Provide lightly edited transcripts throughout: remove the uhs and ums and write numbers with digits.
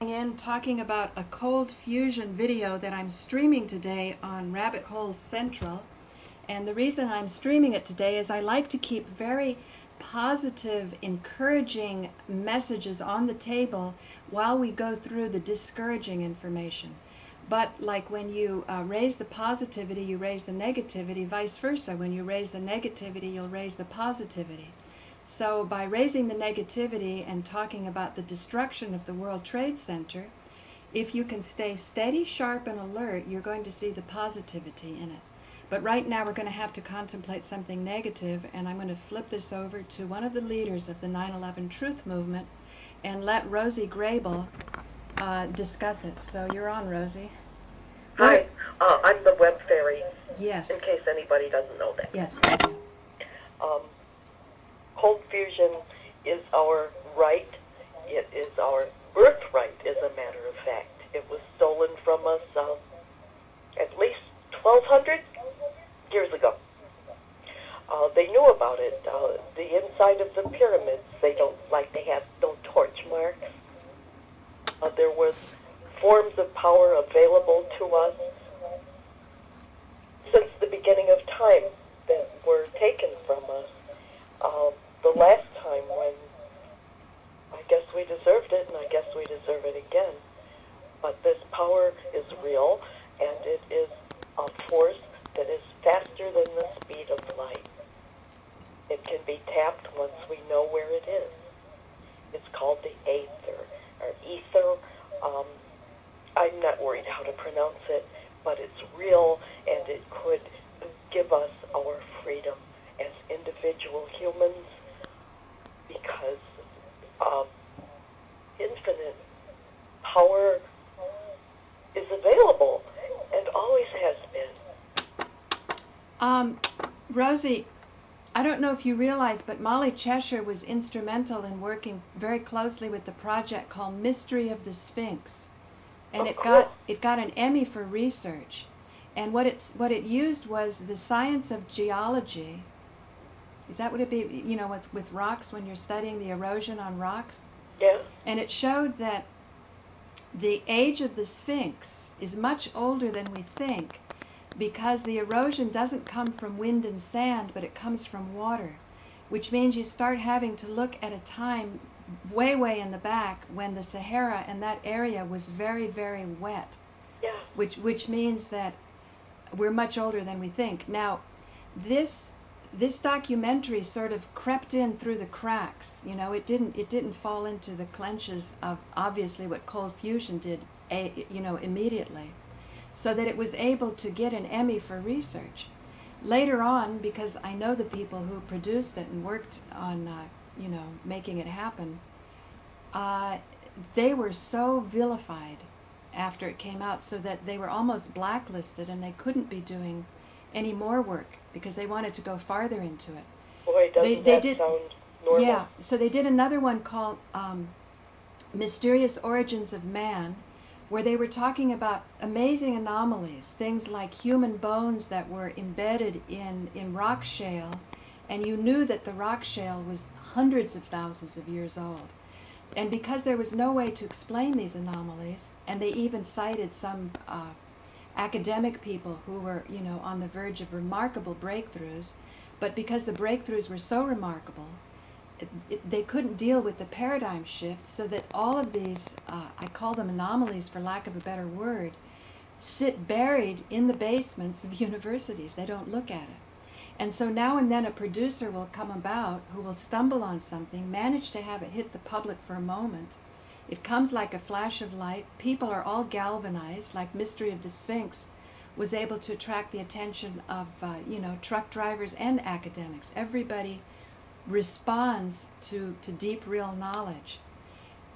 In talking about a cold fusion video that I'm streaming today on Rabbit Hole Central. And the reason I'm streaming it today is I like to keep very positive, encouraging messages on the table while we go through the discouraging information. But like when you raise the positivity, you raise the negativity, vice versa. When you raise the negativity, you'll raise the positivity. So by raising the negativity and talking about the destruction of the World Trade Center, if you can stay steady, sharp, and alert, you're going to see the positivity in it. But right now we're going to have to contemplate something negative, and I'm going to flip this over to one of the leaders of the 9/11 Truth Movement and let Rosie Grable discuss it. So you're on, Rosie. Hi, I'm the WebFairy. Yes. In case anybody doesn't know that. Yes, thank you. Cold fusion is our right. It is our birthright, as a matter of fact. It was stolen from us at least 1,200 years ago. They knew about it. The inside of the pyramids, they have no torch marks. There was forms of power available to us since the beginning of time that were taken from us. The last time when I guess we deserved it, and I guess we deserve it again. But this power is real, and it is a force that is faster than the speed of light. It can be tapped once we know where it is. It's called the aether, or ether. I'm not worried how to pronounce it, but it's real, and it could give us our freedom as individual humans, because infinite power is available and always has been. Rosie, I don't know if you realize, but Molly Cheshire was instrumental in working very closely with the project called Mystery of the Sphinx, and it got an Emmy for research. And what it used was the science of geology. Is that what it be? You know, with rocks, when you're studying the erosion on rocks. Yeah. And it showed that the age of the Sphinx is much older than we think, because the erosion doesn't come from wind and sand, but it comes from water, which means you start having to look at a time way, way in the back when the Sahara and that area was very, very wet. Yeah. Which means that we're much older than we think. Now, this documentary sort of crept in through the cracks. You know, it didn't fall into the clenches of obviously what cold fusion did, immediately, so that it was able to get an Emmy for research. Later on, because I know the people who produced it and worked on, making it happen, they were so vilified after it came out, so that they were almost blacklisted, and they couldn't be doing any more work because they wanted to go farther into it. Boy, doesn't that sound normal? Yeah, so they did another one called Mysterious Origins of Man, where they were talking about amazing anomalies, things like human bones that were embedded in rock shale, and you knew that the rock shale was hundreds of thousands of years old. And because there was no way to explain these anomalies, and they even cited some academic people who were, on the verge of remarkable breakthroughs, but because the breakthroughs were so remarkable, they couldn't deal with the paradigm shift, so that all of these, I call them anomalies for lack of a better word, sit buried in the basements of universities. They don't look at it. And so now and then a producer will come about who will stumble on something, manage to have it hit the public for a moment. It comes like a flash of light. People are all galvanized, like Mystery of the Sphinx was able to attract the attention of, truck drivers and academics. Everybody responds to deep, real knowledge.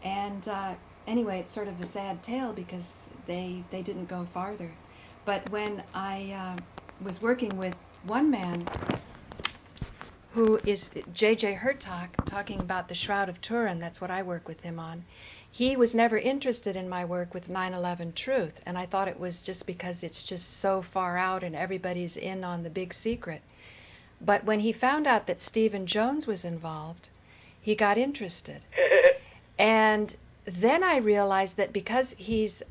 And anyway, it's sort of a sad tale because they didn't go farther. But when I was working with one man who is J.J. Hertog, talking about the Shroud of Turin, that's what I work with him on, he was never interested in my work with 9/11 Truth, and I thought it was just because it's just so far out and everybody's in on the big secret. But when he found out that Stephen Jones was involved, he got interested. And then I realized that because he has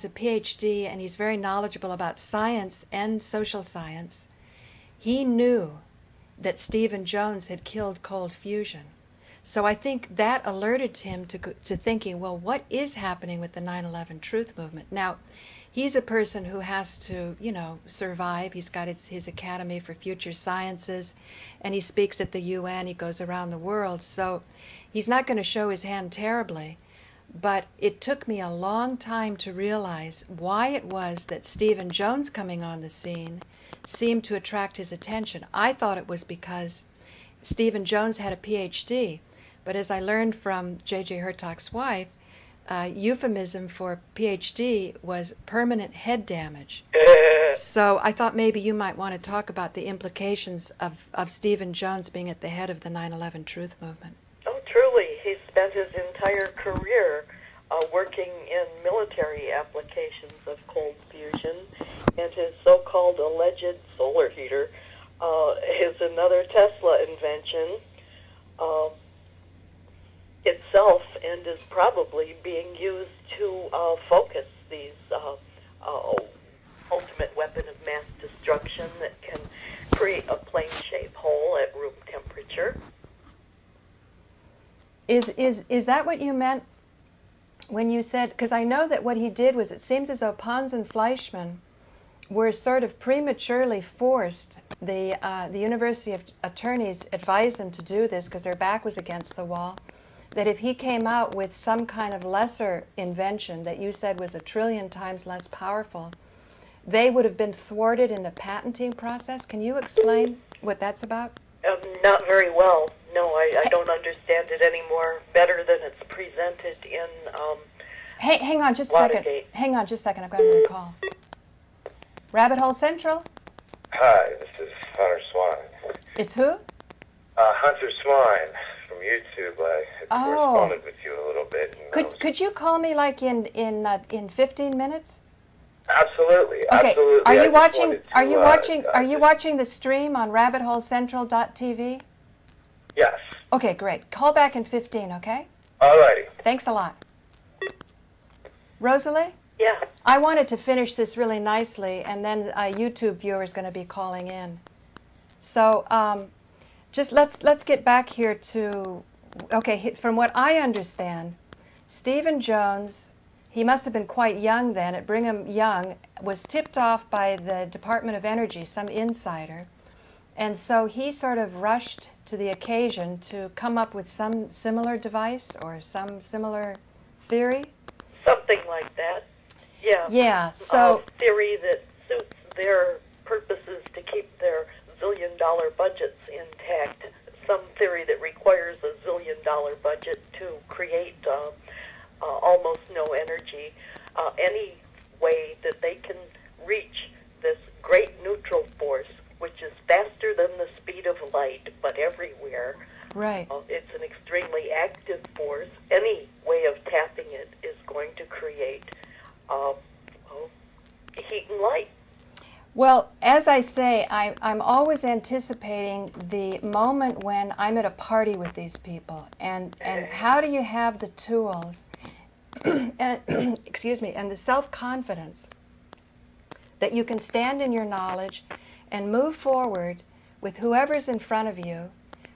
a PhD and he's very knowledgeable about science and social science, he knew that Stephen Jones had killed cold fusion. So I think that alerted him to thinking, well, what is happening with the 9/11 truth movement? Now, he's a person who has to, you know, survive. He's got his Academy for Future Sciences, and he speaks at the UN. He goes around the world. So he's not going to show his hand terribly. But it took me a long time to realize why it was that Stephen Jones coming on the scene seemed to attract his attention. I thought it was because Stephen Jones had a PhD. But as I learned from J.J. Hurtak's wife, euphemism for PhD was permanent head damage. So I thought maybe you might want to talk about the implications of Stephen Jones being at the head of the 9/11 truth movement. Oh, truly. He spent his entire career working in military applications of cold fusion, and his so-called alleged solar heater is another Tesla invention itself, and is probably being used to focus these ultimate weapon of mass destruction that can create a plane-shaped hole at room temperature. Is that what you meant when you said, because I know that what he did was, it seems as though Pons and Fleischmann were sort of prematurely forced. The University of Attorneys advised them to do this because their back was against the wall, that if he came out with some kind of lesser invention that you said was 1 trillion times less powerful, they would have been thwarted in the patenting process. Can you explain what that's about? Not very well. No, I don't understand it anymore better than it's presented in Hey, hang on just a Watergate. second. Hang on just a second. I've got another call. Rabbit Hole Central? Hi, this is Hunterswine. It's who? Hunterswine from YouTube. I had corresponded with you a little bit. And Could you call me like in 15 minutes? Absolutely. Okay. Absolutely. Are I you just watching? wanted to, Are you watching? Are you just- watching the stream on rabbitholecentral.tv? Yes. Okay, great. Call back in 15. Okay. Alrighty. Thanks a lot. Rosalee? Yeah. I wanted to finish this really nicely, and then a YouTube viewer is going to be calling in. So just let's get back here to, okay, from what I understand, Stephen Jones, he must have been quite young then, at Brigham Young, was tipped off by the Department of Energy, some insider, and so he sort of rushed to the occasion to come up with some similar device or some similar theory. Something like that. Yeah. Yeah, so A theory that suits their purposes to keep their zillion-dollar budgets intact. Some theory that requires a zillion-dollar budget to create almost no energy. Any way that they can reach this great neutral force, which is faster than the speed of light, but everywhere. right. It's an extremely active force. Any way of tapping it is going to create heat and light. Well, as I say, I'm always anticipating the moment when I'm at a party with these people, and how do you have the tools, and, excuse me, and the self-confidence that you can stand in your knowledge and move forward with whoever's in front of you,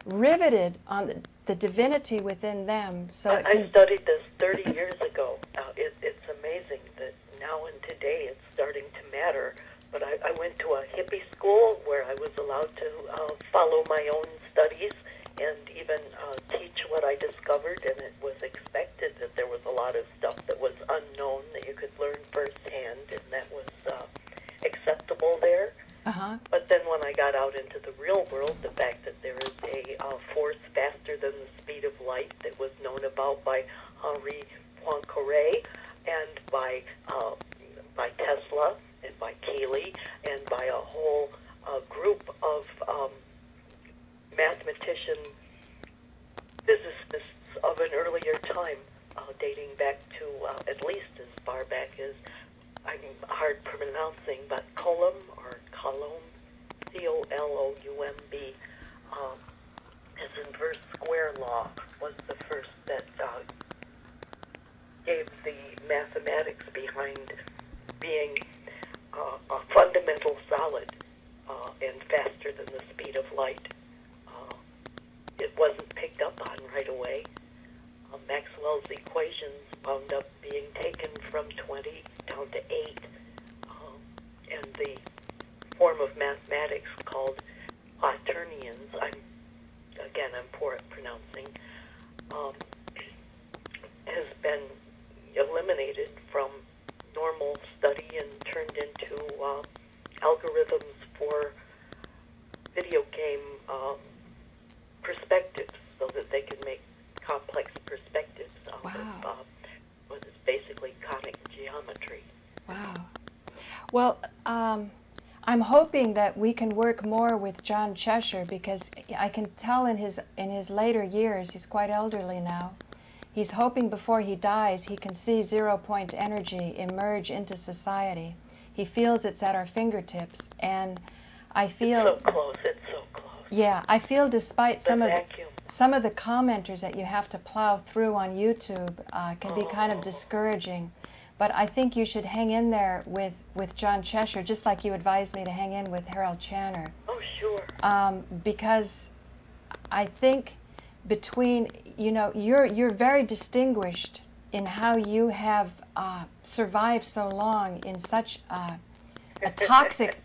riveted on the divinity within them. So I studied this 30 years ago. It's amazing that now and today it's starting to matter. But I went to a hippie school where I was allowed to follow my own studies and even teach what I discovered, and it was expected that there was a lot of stuff that was unknown that you could learn firsthand, and that was acceptable there. Uh-huh. But then when I got out into the real world, the fact that there is a force faster than the speed of light that was known about by Henri Poincaré and by Tesla and by Keeley and by a whole group of mathematician physicists of an earlier time, dating back to at least as far back as, I'm hard pronouncing, but Coulomb or Coulomb, C-O-L-O-U-M-B, as inverse square law was the first that gave the mathematics behind being a fundamental solid and faster than the speed of light. It wasn't picked up on right away. Maxwell's equations wound up being taken from 20 down to 8, and the form of mathematics called quaternions, I'm poor at pronouncing, has been eliminated from normal study and turned into algorithms for video game perspectives, so that they can make complex perspectives out of what is basically conic geometry. Wow. Well, I'm hoping that we can work more with John Cheshire, because I can tell in his later years, he's quite elderly now, he's hoping before he dies he can see zero-point energy emerge into society. He feels it's at our fingertips, and I feel... It's so close, it's so close. Yeah, I feel despite some of the commenters that you have to plow through on YouTube can be kind of discouraging. But I think you should hang in there with John Cheshire, just like you advised me to hang in with Harold Channer. Oh, sure. Because I think between, you're very distinguished in how you have survived so long in such a toxic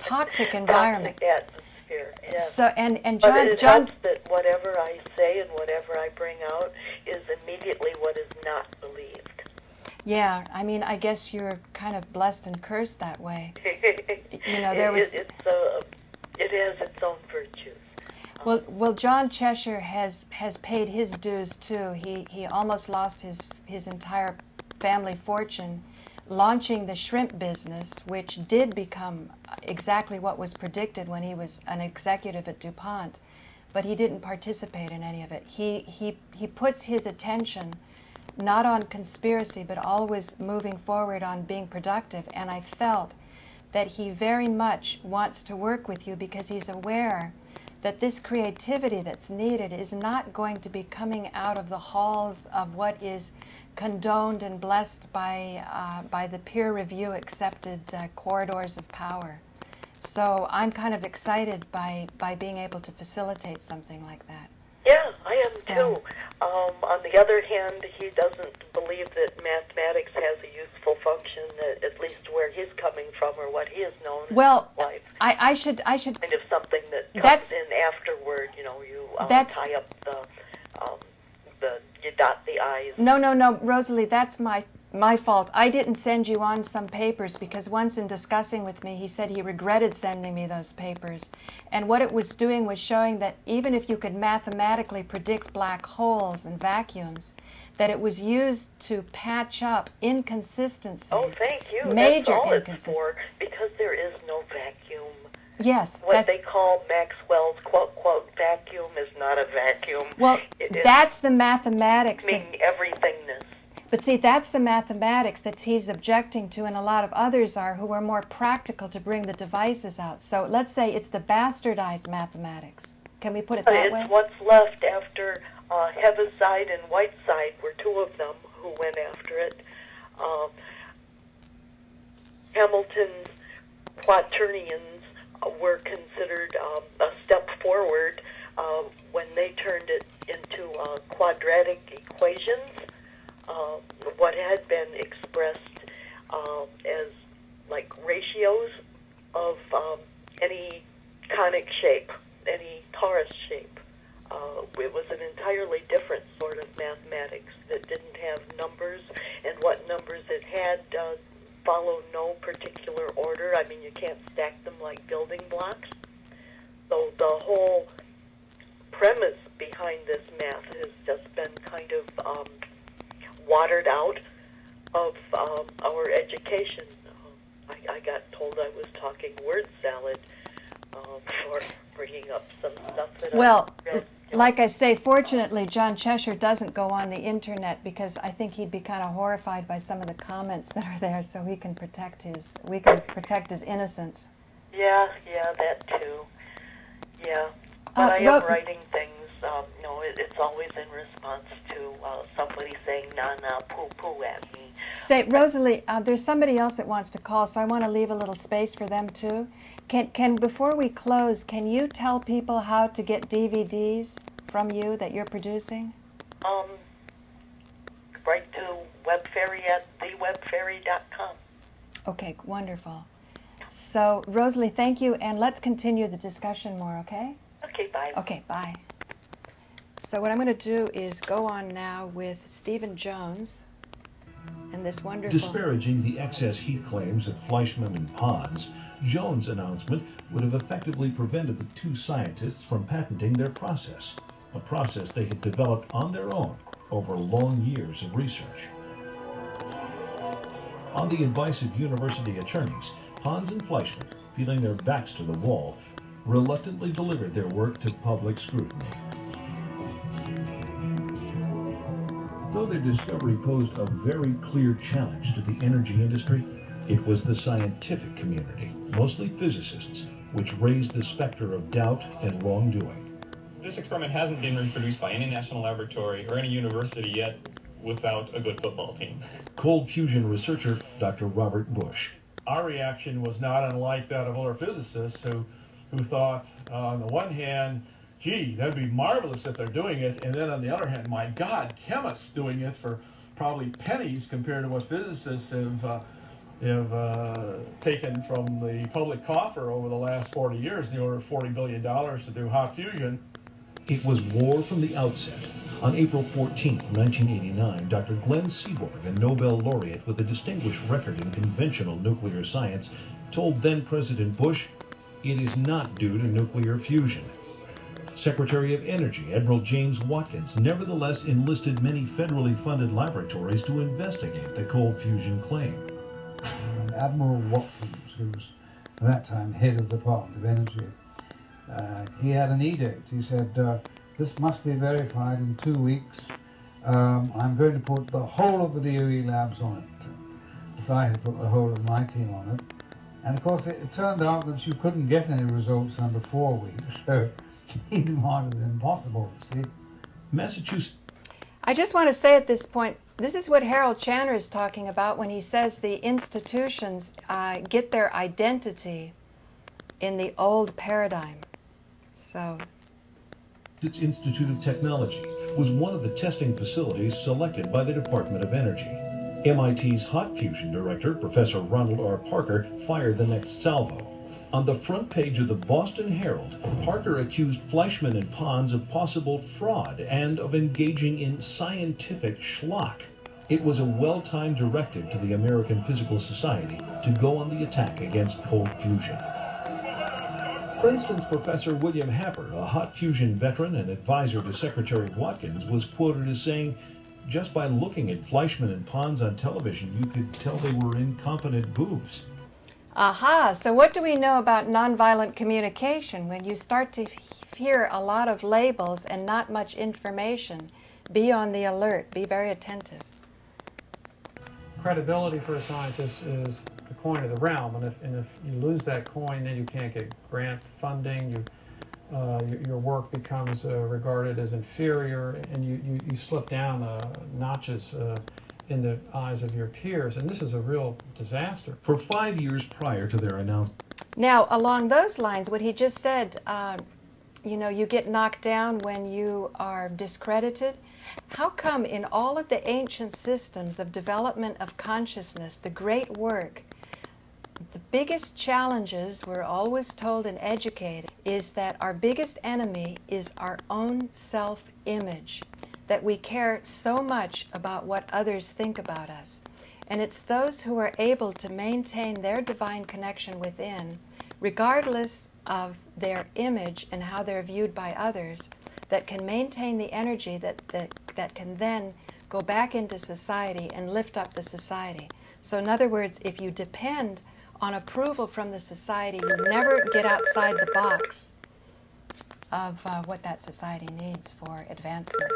environment. Toxic atmosphere, yes. So, and but John... it helps that whatever I say and whatever I bring out is immediately what is not believed. Yeah, I mean, I guess you're kind of blessed and cursed that way. There was... it has its own virtues. Well, John Cheshire has paid his dues too. He almost lost his entire family fortune launching the shrimp business, which did become exactly what was predicted when he was an executive at DuPont, but he didn't participate in any of it. He puts his attention not on conspiracy, but always moving forward on being productive, and I felt that he very much wants to work with you because he's aware that this creativity that's needed is not going to be coming out of the halls of what is condoned and blessed by the peer review accepted corridors of power. So I'm kind of excited by being able to facilitate something like that. Yeah, I am too. On the other hand, he doesn't believe that mathematics has a useful function, at least where he's coming from or what he has known in life. I should kind of something that comes in afterward. You tie up you dot the I's. No, Rosalee, that's my fault. I didn't send you on some papers because once in discussing with me, he said he regretted sending me those papers. And what it was doing was showing that even if you could mathematically predict black holes and vacuums, that it was used to patch up inconsistencies. Oh, thank you. Major That's all inconsistencies. it's for, because there is no vacuum. Yes. What they call Maxwell's quote vacuum is not a vacuum. Well, that's the mathematics. Meaning everythingness. But see, that's the mathematics that he's objecting to, and a lot of others are, who are more practical to bring the devices out. So let's say it's the bastardized mathematics. Can we put it that way? It's what's left after Heaviside and Whiteside were two of them who went after it. Hamilton's quaternions were considered a step forward when they turned it into quadratic equations. What had been expressed as like ratios of any conic shape, any torus shape. It was an entirely different sort of mathematics that didn't have numbers, and what numbers it had follow no particular order. I mean, you can't stack them like building blocks. So the whole premise behind this math has just been kind of watered out of our education. I got told I was talking word salad for bringing up some stuff that I read. Like I say, fortunately, John Cheshire doesn't go on the internet because I think he'd be kind of horrified by some of the comments that are there. So we can protect his innocence. Yeah, that too. Yeah, but I am writing things. know, it's always in response to somebody saying "na-na, poo-poo" at me. Say, Rosalee, there's somebody else that wants to call, so I want to leave a little space for them too. Can before we close, can you tell people how to get DVDs from you that you're producing? Write to WebFairy at thewebfairy.com. Okay, wonderful. So, Rosalee, thank you, and let's continue the discussion more, okay? Okay, bye. Okay, bye. So what I'm going to do is go on now with Stephen Jones and this wonderful... Disparaging the excess heat claims of Fleischmann and Pons, Jones' announcement would have effectively prevented the two scientists from patenting their process, a process they had developed on their own over long years of research. On the advice of university attorneys, Pons and Fleischmann, feeling their backs to the wall, reluctantly delivered their work to public scrutiny. Though their discovery posed a very clear challenge to the energy industry, it was the scientific community, mostly physicists, which raised the specter of doubt and wrongdoing. This experiment hasn't been reproduced by any national laboratory or any university yet without a good football team. Cold fusion researcher Dr. Robert Bush. Our reaction was not unlike that of other physicists who thought, on the one hand, gee, that'd be marvelous if they're doing it, and then on the other hand, my God, chemists doing it for probably pennies compared to what physicists have taken from the public coffer over the last 40 years, in the order of $40 billion to do hot fusion. It was war from the outset. On April 14, 1989, Dr. Glenn Seaborg, a Nobel laureate with a distinguished record in conventional nuclear science, told then-President Bush, it is not due to nuclear fusion. Secretary of Energy Admiral James Watkins nevertheless enlisted many federally funded laboratories to investigate the cold fusion claim. Admiral Watkins, who was at that time head of the Department of Energy, he had an edict. He said, this must be verified in 2 weeks. I'm going to put the whole of the DOE labs on it. So I had put the whole of my team on it. And of course it turned out that you couldn't get any results under 4 weeks, so he demanded the impossible, you see. Massachusetts. I just want to say at this point, this is what Harold Channer is talking about when he says the institutions get their identity in the old paradigm. So... Its Institute of Technology was one of the testing facilities selected by the Department of Energy. MIT's hot fusion director, Professor Ronald R. Parker, fired the next salvo. On the front page of the Boston Herald, Parker accused Fleischmann and Pons of possible fraud and of engaging in scientific schlock. It was a well-timed directive to the American Physical Society to go on the attack against cold fusion. Princeton's Professor William Happer, a hot fusion veteran and advisor to Secretary Watkins, was quoted as saying, just by looking at Fleischmann and Pons on television, you could tell they were incompetent boobs. Aha, so what do we know about nonviolent communication? When you start to hear a lot of labels and not much information, be on the alert, be very attentive. Credibility for a scientist is the coin of the realm, and if you lose that coin, then you can't get grant funding, your work becomes regarded as inferior, and you slip down notches in the eyes of your peers, and this is a real disaster. For 5 years prior to their announcement. Now, along those lines, what he just said, you know, you get knocked down when you are discredited. How come in all of the ancient systems of development of consciousness, the great work, the biggest challenges we're always told and educated is that our biggest enemy is our own self-image, that we care so much about what others think about us. And it's those who are able to maintain their divine connection within, regardless of their image and how they're viewed by others, that can maintain the energy that can then go back into society and lift up the society. So in other words, if you depend on approval from the society, you never get outside the box of what that society needs for advancement.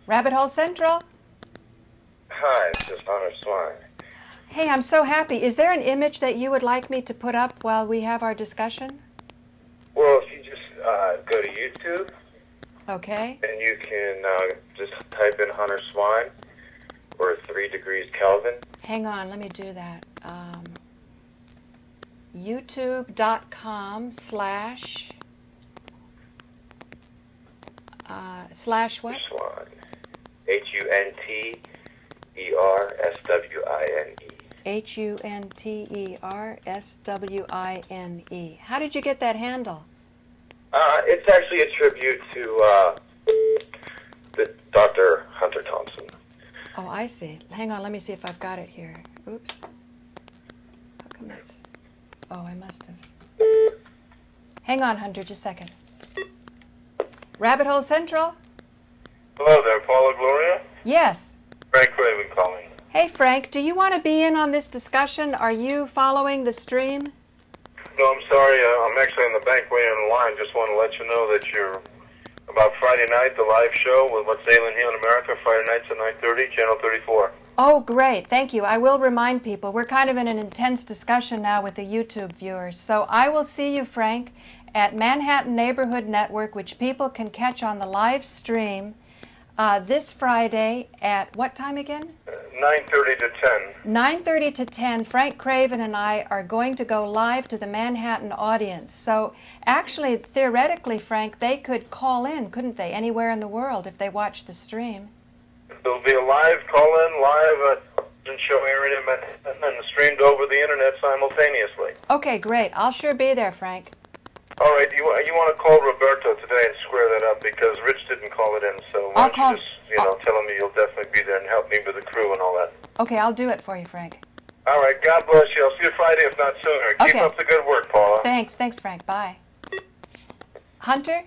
Rabbit Hole Central. Hi, this is Hunterswine. Hey, I'm so happy. Is there an image that you would like me to put up while we have our discussion? Well, if you just go to YouTube Okay. And you can just type in Hunterswine or 3 degrees Kelvin. Hang on, let me do that. YouTube.com/ slash what? Hunterswine. Hunterswine. Hunterswine. How did you get that handle? It's actually a tribute to the Dr. Hunter Thompson. Oh, I see. Hang on, let me see if I've got it here. Oops. How come that's... Oh, I must have. Hang on, Hunter, just a second. Rabbit Hole Central? Hello there, Paula Gloria. Yes. Frank Craven calling. Hey, Frank, do you want to be in on this discussion? Are you following the stream? No, I'm sorry. I'm actually on the bank waiting in line. Just want to let you know that you're about Friday night, the live show with What's Ailing Here in America, Friday nights at 9:30, Channel 34. Oh, great. Thank you. I will remind people. We're kind of in an intense discussion now with the YouTube viewers. So I will see you, Frank, at Manhattan Neighborhood Network, which people can catch on the live stream this Friday at what time again? 9:30 to 10. 9:30 to 10. Frank Craven and I are going to go live to the Manhattan audience. So actually, theoretically, Frank, they could call in, couldn't they, anywhere in the world if they watch the stream? There'll be a live call-in, live show area in Manhattan, and streamed over the internet simultaneously. Okay, great. I'll sure be there, Frank. All right, you want to call Roberto today and square that up because Rich didn't call it in. So why don't you just tell him you'll definitely be there and help me with the crew and all that. Okay, I'll do it for you, Frank. All right, God bless you. I'll see you Friday, if not sooner. Keep up the good work, Paula. Thanks, Frank. Bye. Hunter?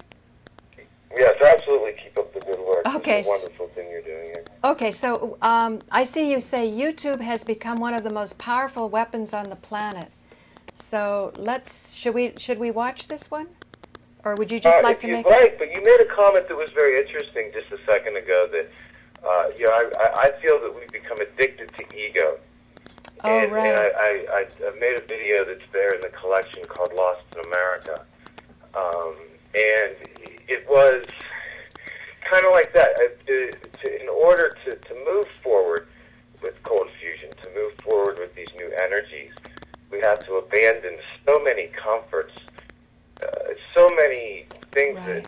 Yes, absolutely keep up the good work. Okay. It's a wonderful thing you're doing here. Okay, so I see you say YouTube has become one of the most powerful weapons on the planet. So should we watch this one? Or would you just like to make... Right, but you made a comment that was very interesting just a second ago that, I feel that we've become addicted to ego. Oh, right. And I made a video that's there in the collection called Lost in America. And it was kind of like that. In order to move forward with cold fusion, to move forward with these new energies, we have to abandon so many comforts, so many things that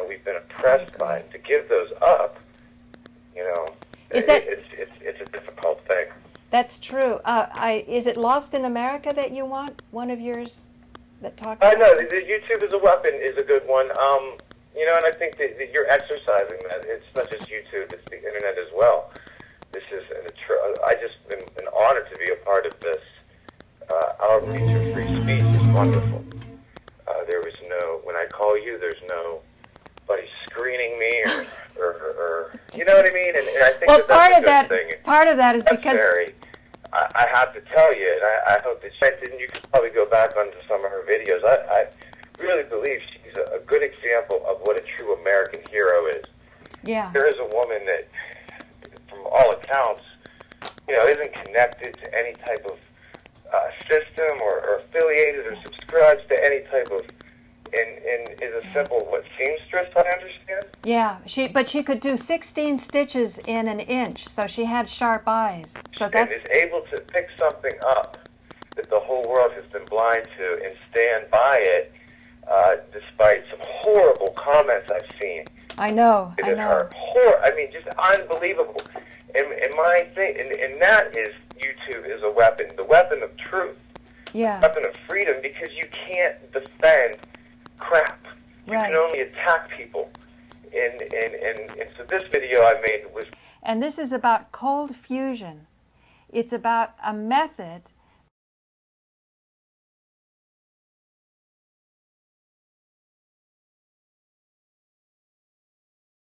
we've been oppressed by. To give those up, it's a difficult thing. That's true. Is it Lost in America that you want? One of yours that talks. I know the YouTube is a weapon is a good one. And I think that you're exercising that. It's not just YouTube; it's the internet as well. This is I just been honored to be a part of this. Outreach of free speech is wonderful. There was when I call you, there's nobody screening me or you know what I mean? And I think that's a good thing. Part of that is because... I have to tell you, and I hope that you could probably go back onto some of her videos. I really believe she's a good example of what a true American hero is. Yeah. There is a woman that, from all accounts, isn't connected to any type of system or affiliated or subscribes to any type of, and is a simple, seamstress, I understand? Yeah, but she could do 16 stitches in an inch, so she had sharp eyes. So and is able to pick something up that the whole world has been blind to and stand by it, despite some horrible comments I've seen. I know. Just unbelievable. And my thing, and that is, YouTube is a weapon, the weapon of truth, weapon of freedom, because you can't defend crap. You can only attack people. And so this video I made was... And this is about cold fusion. It's about a method